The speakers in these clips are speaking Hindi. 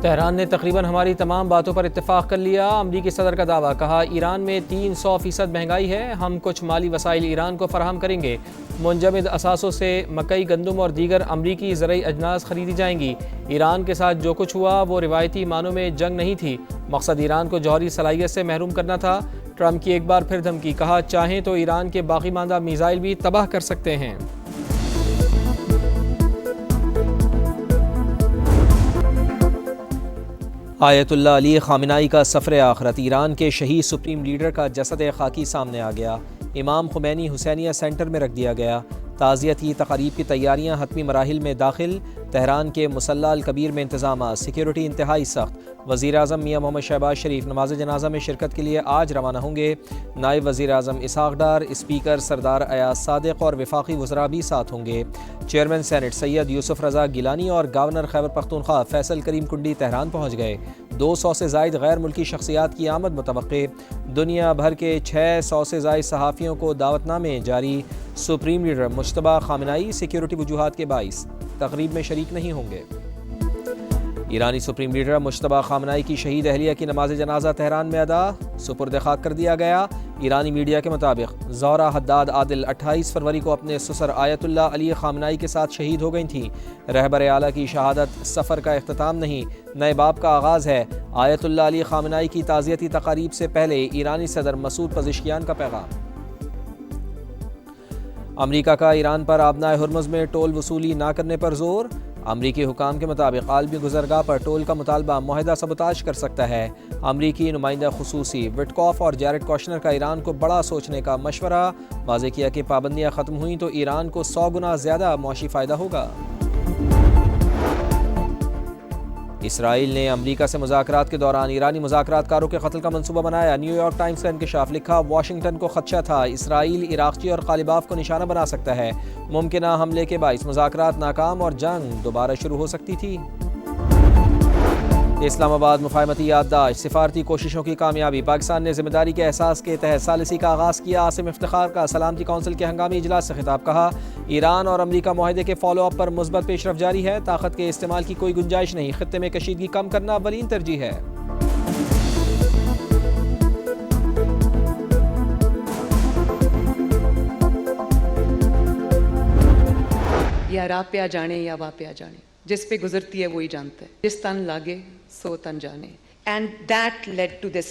तेहरान ने तकरीबन हमारी तमाम बातों पर इत्तेफाक कर लिया। अमरीकी सदर का दावा, कहा ईरान में 300% महंगाई है, हम कुछ माली वसाइल ईरान को फराहम करेंगे। मुंजमद असासों से मकई, गंदम और दीगर अमरीकी ज़रई अजनास खरीदी जाएंगी। ईरान के साथ जो कुछ हुआ वो रिवायती मानों में जंग नहीं थी, मकसद ईरान को जौहरी सलाहियत से महरूम करना था। ट्रंप की एक बार फिर धमकी, कहा चाहें तो ईरान के बाकी मानदा मिसाइल भी तबाह कर सकते हैं। आयतुल्लाह अली ख़ामेनी का सफ़र आखिरत, ईरान के शहीद सुप्रीम लीडर का जसद खाकी सामने आ गया। इमाम खुमैनी हुसैनिया सेंटर में रख दिया गया। ताज़ियती तक़रीब की तैयारियाँ हतमी मराहिल में दाखिल। तेहरान के मुसल्ला अल कबीर में इंतज़ाम, सिक्योरिटी इंतहाई सख्त। वज़ीर आज़म मियाँ मोहम्मद शहबाज शरीफ नमाज जनाजा में शिरकत के लिए आज रवाना होंगे। नायब वज़ीर आज़म इसहाक़ डार, स्पीकर सरदार अयाज सादिक़ और वफाकी वज़रा भी साथ होंगे। चेयरमैन सेनेट सैयद यूसुफ रज़ा गिलानी और गवर्नर खैबर पख्तूनख्वा फैसल करीम कुंडी तेहरान पहुँच गए। 200 से ज़ायद गैर मुल्की शख्सियात की आमद मुतवक्के। दुनिया भर के 600 से ज़ायद सहाफ़ियों को दावतनामे जारी। Supreme leader Mujtaba Khamenei security वजूहात के बाइस तकरीब में शरीक नहीं होंगे। ईरानी सुप्रीम लीडर मुज्तबा ख़ामेनी की शहीद अहलिया की नमाज जनाजा तेहरान में अदा, सुपुर्द खाक कर दिया गया। ईरानी मीडिया के मुताबिक ज़ोहरा हद्दाद आदिल 28 फरवरी को अपने ससुर आयतुल्लाह अली ख़ामेनी के साथ शहीद हो गई थीं। रहबर आला की शहादत सफ़र का इख्तिताम नहीं, नए बाब का आगाज़ है। आयतुल्लाह अली ख़ामेनी की ताज़ियती तक़ारीब से पहले ईरानी सदर मसूद पज़ेश्कियान का पैगाम। अमरीका का ईरान पर आबनाए हुर्मुज़ में टोल वसूली ना करने पर जोर। अमरीकी हुकाम के मुताबिक आलमी गुज़रगाह पर टोल का मुतालबा मुआहदा सबताज कर सकता है। अमरीकी नुमाइंदा खुसूसी विटकॉफ और जैरेड कौशनर का ईरान को बड़ा सोचने का मशवरा। वाज़ेह किया कि पाबंदियाँ ख़त्म हुई तो ईरान को 100 गुना ज़्यादा मुआशी फ़ायदा होगा। इसराइल ने अमरीका से मुज़ाकरात के दौरान ईरानी मुज़ाकरातकारों के कत्ल का मंसूबा बनाया। न्यूयॉर्क टाइम्स का इंकशाफ, लिखा वाशिंगटन को खदशा था इसराइल इराक़ची और ग़ालिबाफ को निशाना बना सकता है। मुमकिना हमले के बाइस मुज़ाकरात नाकाम और जंग दोबारा शुरू हो सकती थी। इस्लामाबाद मुफाहमती याददाश्त, सिफारती कोशिशों की कामयाबी। पाकिस्तान ने जिम्मेदारी के एहसास के तहत सालिसी का आगाज़ किया। आसिम इफ्तिखार का सलामती कौंसिल के हंगामी इजलास से खिताब, कहा ईरान और अमरीका मुआहदे के फॉलो अप पर मुस्बत पेशरफ जारी है। ताकत के इस्तेमाल की कोई गुंजाइश नहीं, खित्ते में कशीदगी कम करना अव्वलीन तरजीह है। या राह पे आ जाने या वाह पे आ जाने, जिस पे गुजरती है वही जानता है, जिस तन लागे सो तन जाने। And that led to this,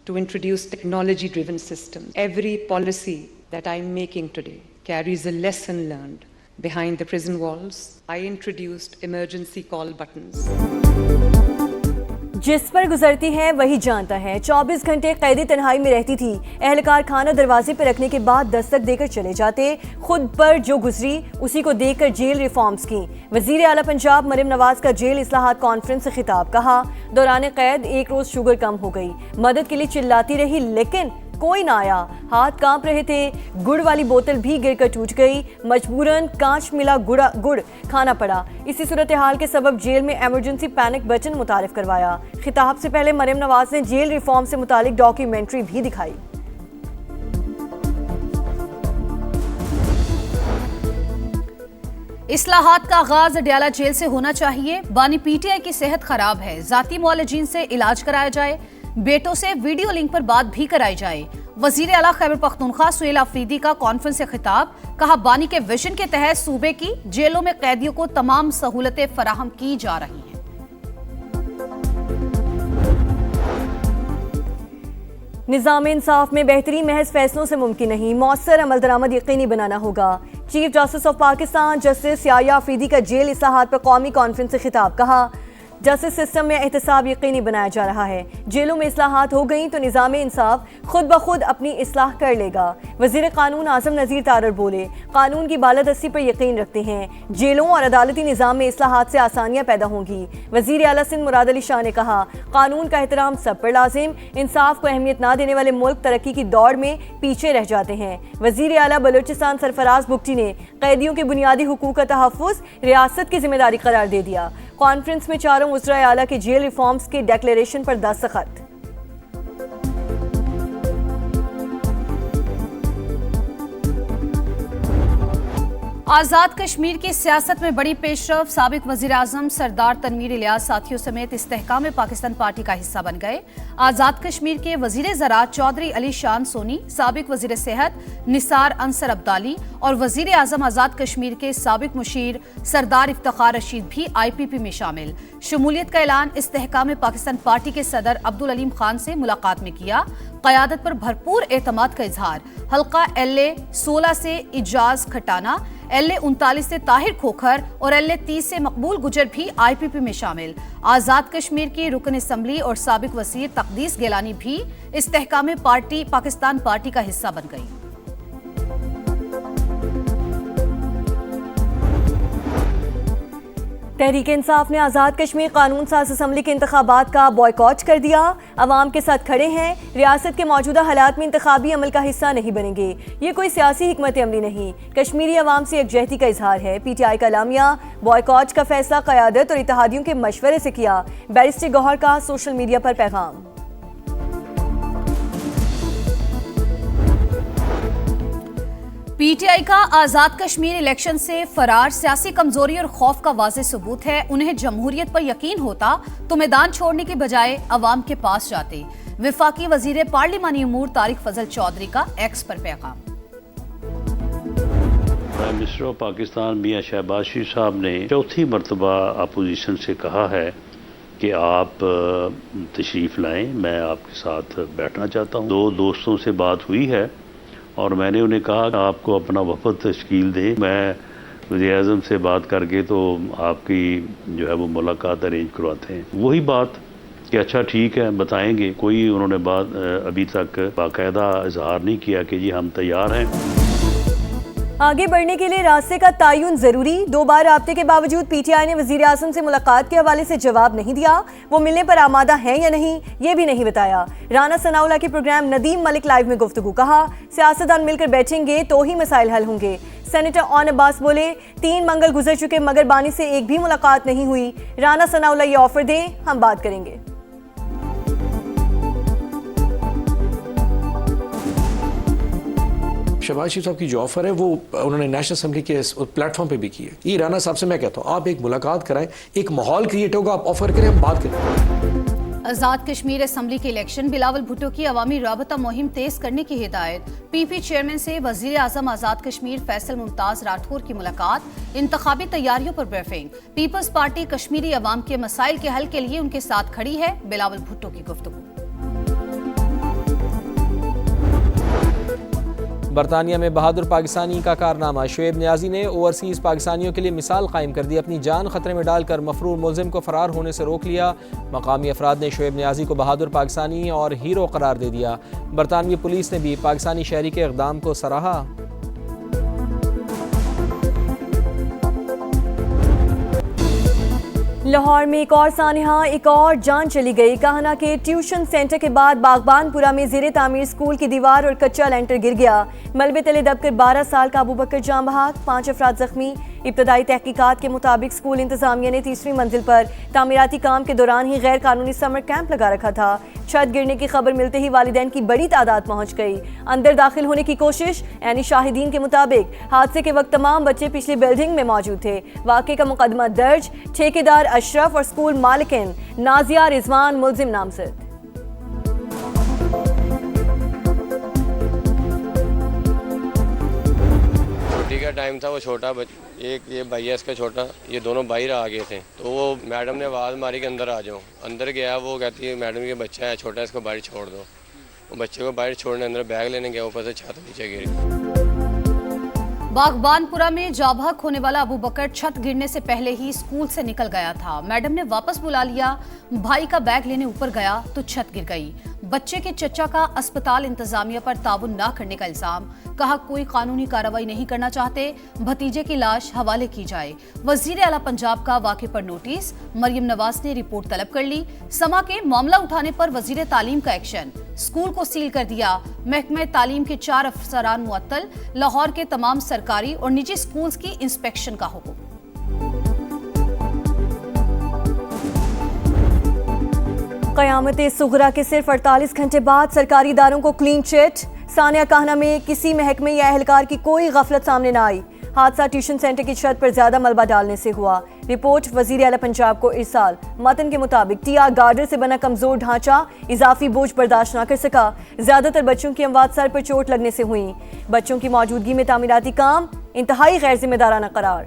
to introduce technology driven systems. Every policy that I'm making today carries a lesson learned behind the prison walls. I introduced emergency call buttons. जिस पर गुजरती है वही जानता है। 24 घंटे कैदी तन्हाई में रहती थी। एहलकार खाना दरवाजे पर रखने के बाद दस्तक देकर चले जाते। खुद पर जो गुजरी उसी को देखकर जेल रिफॉर्म्स की। वजीर आला पंजाब मरियम नवाज का जेल इस्लाहात कॉन्फ्रेंस से खिताब, कहा दौरान कैद एक रोज शुगर कम हो गई, मदद के लिए चिल्लाती रही लेकिन कोई ना आया, हाथ कांप रहे थे, गुड़ वाली बोतल भी गिरकर टूट गई, मजबूरन कांच मिला गुड़ खाना पड़ा। इसी सूरत हाल के सबब जेल में एमरजेंसी पैनिक बटन मुतारिफ करवाया। खिताब से पहले मरियम नवाज ने जेल रिफॉर्म से मुतालिक डॉक्यूमेंट्री भी दिखाई। इस्लाहात का आगाज अडयाला जेल से होना चाहिए। बानी पीटीआई की सेहत खराब है, जाती मुआलजीन से इलाज कराया जाए, बेटों से वीडियो लिंक पर बात भी कराई जाए। वजीर आला खैबर पख्तूनख्वा सुहेल आफरीदी का कॉन्फ्रेंस से खिताब, कहा बानी के विजन के तहत सूबे की जेलों में कैदियों को तमाम सहूलतें फराहम की जा रही हैं। निज़ाम इंसाफ में बेहतरी महज फैसलों से मुमकिन नहीं, मौसर अमल दरामद यकीनी बनाना होगा। Chief justice of Pakistan justice Yahya Afridi का जेल इस्लाहात पर कौमी कॉन्फ्रेंस से खिताब, कहा जस्टिस सिस्टम में एहतसाब यकीनी बनाया जा रहा है। जेलों में इस्लाहात हो गई तो निज़ाम इंसाफ खुद ब खुद अपनी इस्लाह कर लेगा। वज़ीर कानून आज़म नज़ीर तारर बोले, कानून की बालादस्ती पर यकीन रखते हैं, जेलों और अदालती निज़ाम में इस्लाहात से आसानियाँ पैदा होंगी। वज़ीर आला सिंध मुराद अली शाह ने कहा कानून का एहतराम सब पर लाजिम, इंसाफ को अहमियत ना देने वाले मुल्क तरक्की की दौड़ में पीछे रह जाते हैं। वज़ीर आला बलूचिस्तान सरफराज बुगटी ने कैदियों के बुनियादी हुकूक का तहफ़्फ़ुज़ रियासत की जिम्मेदारी करार दे दिया। कॉन्फ्रेंस में चारों वज़राए आला के जेल रिफॉर्म्स के डेक्लेरेशन पर दस्तखत। आज़ाद कश्मीर की सियासत में बड़ी पेशरफ। साबिक वज़ीर आज़म सरदार तनवीर इलियास साथियों समेत इस्तेहकाम पाकिस्तान पार्टी का हिस्सा बन गए। आज़ाद कश्मीर के वज़ीर ज़राअत चौधरी अली शान सोनी, साबिक वज़ीर सेहत निसार अंसर अब्दाली और वज़ीर आज़म आज़ाद कश्मीर के साबिक मुशीर सरदार इफ्तिखार रशीद भी IPP में शामिल। शमूलियत का ऐलान इस्तेहकाम पाकिस्तान पार्टी के सदर अब्दुल अलीम खान से मुलाकात में किया। क़यादत पर भरपूर एतमाद का इजहार। हल्का LA 16 से इजाज खटाना, LA 39 से ताहिर खोखर और LA 30 से मकबूल गुजर भी IPP में शामिल। आज़ाद कश्मीर की रुकन असम्बली और साबिक वज़ीर तकदीस गिलानी भी इस्तेहकाम पार्टी पाकिस्तान पार्टी का हिस्सा बन गई। तहरीक इंसाफ ने आज़ाद कश्मीर कानून साज असम्बली के इंतखाबात का बॉयकॉट कर दिया। अवाम के साथ खड़े हैं, रियासत के मौजूदा हालात में इंतखाबी अमल का हिस्सा नहीं बनेंगे। ये कोई सियासी हिकमत अमली नहीं, कश्मीरी अवाम से यकजहती का इजहार है। PTI का एलामिया। बॉयकॉट का फैसला क़यादत और इत्तेहादियों के मशवरे से किया। बैरिस्टर गौहर का सोशल मीडिया पर पैगाम। PTI का आज़ाद कश्मीर इलेक्शन से फरार सियासी कमजोरी और खौफ का वाज़ेह सबूत है। उन्हें जमहूरियत पर यकीन होता तो मैदान छोड़ने के बजाय अवाम के पास जाते। विफाकी वजीर पार्लिमानी उमूर तारिक फजल चौधरी का X पर पैगाम। प्राइम मिनिस्टर ऑफ पाकिस्तान मियां शहबाज शरीफ साहब ने चौथी मरतबा अपोजिशन से कहा है कि आप तशरीफ़ लाएं, मैं आपके साथ बैठना चाहता हूं। 2 दोस्तों से बात हुई है और मैंने उन्हें कहा कि आपको अपना वफद तश्कील दे। मैं वज़ीर आज़म से बात करके तो आपकी जो है वो मुलाकात अरेंज करवाते हैं। वही बात कि अच्छा ठीक है बताएंगे। कोई उन्होंने बात अभी तक बाकायदा इजहार नहीं किया कि जी हम तैयार हैं। आगे बढ़ने के लिए रास्ते का तयन जरूरी। 2 बार राब्ते के बावजूद PTI ने वज़ीर आज़म से मुलाकात के हवाले से जवाब नहीं दिया। वो मिलने पर आमादा हैं या नहीं ये भी नहीं बताया। राना सनाउल्लाह के प्रोग्राम नदीम मलिक लाइव में गुफ्तगू। कहा सियासतदान मिलकर बैठेंगे तो ही मसाइल हल होंगे। सेनेटर ऑन अब्बास बोले 3 मंगल गुजर चुके मगर बानी से एक भी मुलाकात नहीं हुई। राना सनाउल्लाह ये ऑफर दें, हम बात करेंगे। शहबाज शरीफ साहब की जो ऑफर है वो उन्होंने नेशनल असेंबली के प्लेटफॉर्म पे भी की है। ये राना साहब से मैं कहता हूँ आप एक मुलाकात कराएं, एक माहौल क्रिएट होगा, आप ऑफर करें, हम बात करें। आज़ाद कश्मीर असम्बली के इलेक्शन। बिलावल भुट्टो की अवामी राबता मुहिम तेज करने की हिदायत। PP चेयरमैन से वज़ीर आज़म आज़ाद कश्मीर फैसल मुमताज़ राठौर की मुलाकात। इंतखाबी तैयारियों पर ब्रीफिंग। पीपल्स पार्टी कश्मीरी अवाम के मसाइल के हल के लिए उनके साथ खड़ी है। बिलावल भुट्टो की गुफ्तगू। बरतानिया में बहादुर पाकिस्तानी का कारनामा। शुएब नियाजी ने ओवरसीज़ पाकिस्तानियों के लिए मिसाल कायम कर दी। अपनी जान खतरे में डालकर मफरूर मुलजिम को फरार होने से रोक लिया। मकामी अफराद ने शुएब नियाजी को बहादुर पाकिस्तानी और हीरो करार दे दिया। बरतानवी पुलिस ने भी पाकिस्तानी शहरी के इक़दाम को सराहा। लाहौर में एक और सानहा, एक और जान चली गई। काहना के ट्यूशन सेंटर के बाद बागबानपुरा में ज़ेरे तामीर स्कूल की दीवार और कच्चा लेंटर गिर गया। मलबे तले दबकर 12 साल का अबू बकर जान बहक, 5 अफराद जख्मी। इब्तदाई तहकीकात के मुताबिक स्कूल इंतजामिया ने 3री मंजिल पर तामीराती काम के दौरान ही गैर कानूनी समर कैंप लगा रखा था। छत गिरने की खबर मिलते ही वालिदैन की बड़ी तादाद पहुंच गई। अंदर दाखिल होने की कोशिश। यानी शाहिदीन के मुताबिक हादसे के वक्त तमाम बच्चे पिछली बिल्डिंग में मौजूद थे। वाक़े का मुकदमा दर्ज। ठेकेदार अशरफ और स्कूल मालिकिन नाजिया रिजवान मुलजिम नामजद। का टाइम था, वो छोटा एक ये भाई है इसका छोटा, ये दोनों बाहर आ गए थे तो वो मैडम ने आवाज़ मारी कि अंदर आ जाओ। अंदर गया, वो कहती है मैडम ये बच्चा है छोटा, इसको बाहर छोड़ दो। वो बच्चे को बाहर छोड़ने अंदर बैग लेने गया, ऊपर से छत नीचे गिरी। बागबानपुरा में जाबहक होने वाला अबू बकर छत गिरने से पहले ही स्कूल से निकल गया था। मैडम ने वापस बुला लिया। भाई का बैग लेने ऊपर गया तो छत गिर गई। बच्चे के चचा का अस्पताल इंतजामिया पर ताउन न करने का इल्जाम। कहा कोई कानूनी कार्रवाई नहीं करना चाहते, भतीजे की लाश हवाले की जाए। वजीर आला पंजाब का वाक़े पर नोटिस। मरियम नवाज ने रिपोर्ट तलब कर ली। समा के मामला उठाने पर वजीर तालीम का एक्शन। स्कूल को सील कर दिया। महकमे तालीम के 4 अफसरान मुअत्तल। लाहौर के तमाम सरकारी और निजी स्कूल्स की इंस्पेक्शन का हुक्म। क़यामत सुगरा के सिर्फ 48 घंटे बाद सरकारी इदारों को क्लीन चिट। सानिया काहना में किसी महकमे या एहलकार की कोई गफलत सामने न आई। हादसा ट्यूशन सेंटर की छत पर ज्यादा मलबा डालने से हुआ। रिपोर्ट वजीर आला पंजाब को इरसाल। मतन के मुताबिक टीआर गार्डर से बना कमजोर ढांचा इजाफी बोझ बर्दाश्त न कर सका। ज्यादातर बच्चों की अमवात सर पर चोट लगने से हुई। बच्चों की मौजूदगी में तामीराती काम इंतहाई गैर जिम्मेदाराना करार।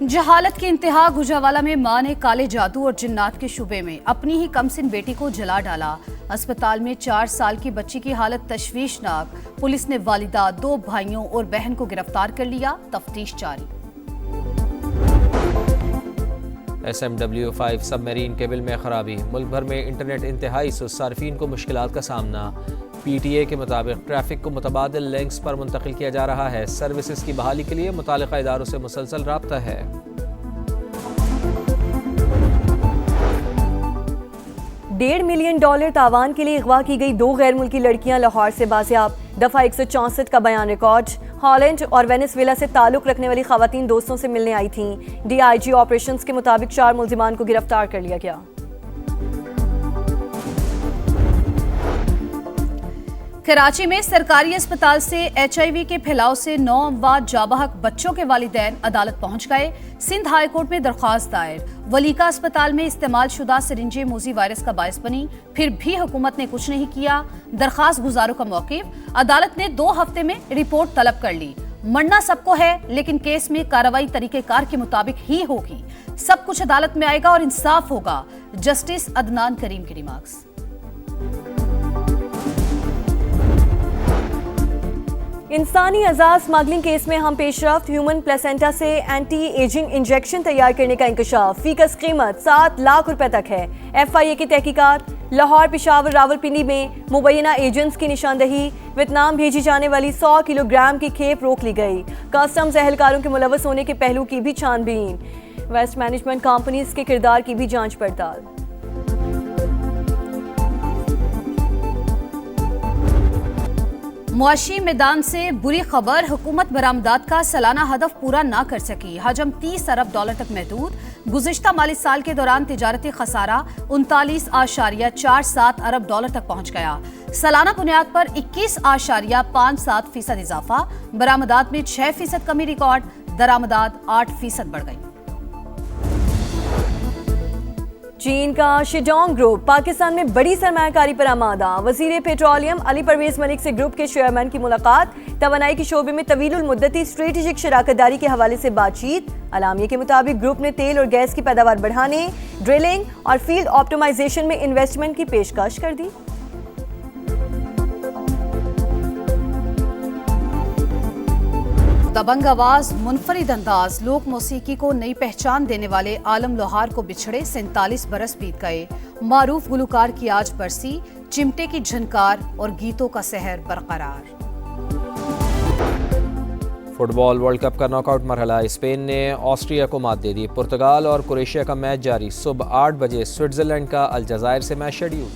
जहालत की इंतहा। गुजरावाला में मां ने काले जादू और जिन्नात के शुबे में अपनी ही कमसिन बेटी को जला डाला। अस्पताल में 4 साल की बच्ची की हालत तशवीशनाक। पुलिस ने वालिदा, 2 भाइयों और बहन को गिरफ्तार कर लिया। तफ्तीश जारी। SMW-5 सबमरीन केबल में खराबी। मुल्क भर में इंटरनेट इंतहाई सुस्त, सार्फिन को मुश्किलात का सामना। PTA के मुताबिक ट्रैफिक को मुतबादिल लिंक्स पर मुंतकिल किया जा रहा है। सर्विसेज की बहाली के लिए मुतालिका इदारों से मुसलसल राब्ता है। $1.5 मिलियन तावान के लिए अगवा की गई 2 गैर मुल्की लड़कियां लाहौर से बाजियाब। दफा 164 का बयान रिकॉर्ड। हॉलैंड और वेनेजुएला से ताल्लुक रखने वाली खवातीन दोस्तों से मिलने आई थीं। DIG ऑपरेशंस के मुताबिक 4 मुल्जिमान को गिरफ्तार कर लिया गया। कराची में सरकारी अस्पताल से HIV के फैलाव से 9 अमवात जाबहक बच्चों के वालिदैन अदालत पहुंच गए। सिंध हाई कोर्ट में दरख्वास्त दायर। वलीका अस्पताल में इस्तेमाल शुदा सिरिंजें मोजी वायरस का बायस बनी, फिर भी हुकूमत ने कुछ नहीं किया। दरख्वास्त गुजारों का मौक़िफ़। अदालत ने 2 हफ्ते में रिपोर्ट तलब कर ली। मरना सबको है, लेकिन केस में कार्रवाई तरीकेकार के मुताबिक ही होगी। सब कुछ अदालत में आएगा और इंसाफ होगा। जस्टिस अदनान करीम की रिमार्क्स। इंसानी अज़ा स्मगलिंग केस में हम पेशरफ्त। ह्यूमन प्लेसेंटा से एंटी एजिंग इंजेक्शन तैयार करने का इंकशाफ। फीकस कीमत 7 लाख रुपए तक है। FIA की तहकीकात। लाहौर, पेशावर, रावलपिंडी में मुबैना एजेंट्स की निशानदही। वियतनाम भेजी जाने वाली 100 किलोग्राम की खेप रोक ली गई। कस्टम्स एहलकारों के मुलव्वस होने के पहलू की भी छानबीन। वेस्ट मैनेजमेंट कंपनीज के किरदार की भी जांच पड़ताल। मुआशी मैदान से बुरी खबर। हुकूमत बरामदात का सालाना हदफ पूरा ना कर सकी। हजम $30 अरब तक महदूद। गुज़िश्ता माली साल के दौरान तिजारती खसारा 39.47 अरब डॉलर तक पहुंच गया। सालाना बुनियाद पर 21.57% इजाफा। बरामदात में 6% कमी रिकॉर्ड। दरामदात 8% बढ़ गई। चीन का शिजोंग ग्रुप पाकिस्तान में बड़ी सरमायाकारी पर आमादा। वजीर पेट्रोलियम अली परवेज मलिक से ग्रुप के चेयरमैन की मुलाकात। तवानाई के शोबे में तवीलुल मुद्दती स्ट्रेटेजिक शराकतदारी के हवाले से बातचीत। अलामिया के मुताबिक ग्रुप ने तेल और गैस की पैदावार बढ़ाने, ड्रिलिंग और फील्ड ऑप्टिमाइजेशन में इन्वेस्टमेंट की पेशकश कर दी। दबंग आवाज, मुनफरिद अंदाज, लोक मौसीकी को नई पहचान देने वाले आलम लोहार को बिछड़े 47 बरस बीत गए। मारूफ गुलकार की आज बरसी। चिमटे की झनकार और गीतों का सहर बरकरार। फुटबॉल वर्ल्ड कप का नॉकआउट मरहला। स्पेन ने ऑस्ट्रिया को मात दे दी। पुर्तगाल और क्रोएशिया का मैच जारी। सुबह 8 बजे स्विट्जरलैंड का अलजायर से मैच शेड्यूल।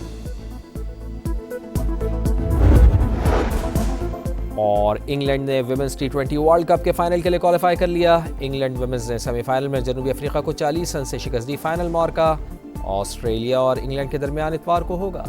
और इंग्लैंड ने विमेंस T20 वर्ल्ड कप के फाइनल के लिए क्वालिफाई कर लिया। इंग्लैंड विमेंस ने सेमीफाइनल में जनूबी अफ्रीका को 40 रन से शिकस्त दी। फाइनल मौका ऑस्ट्रेलिया और इंग्लैंड के दरमियान इतवार को होगा।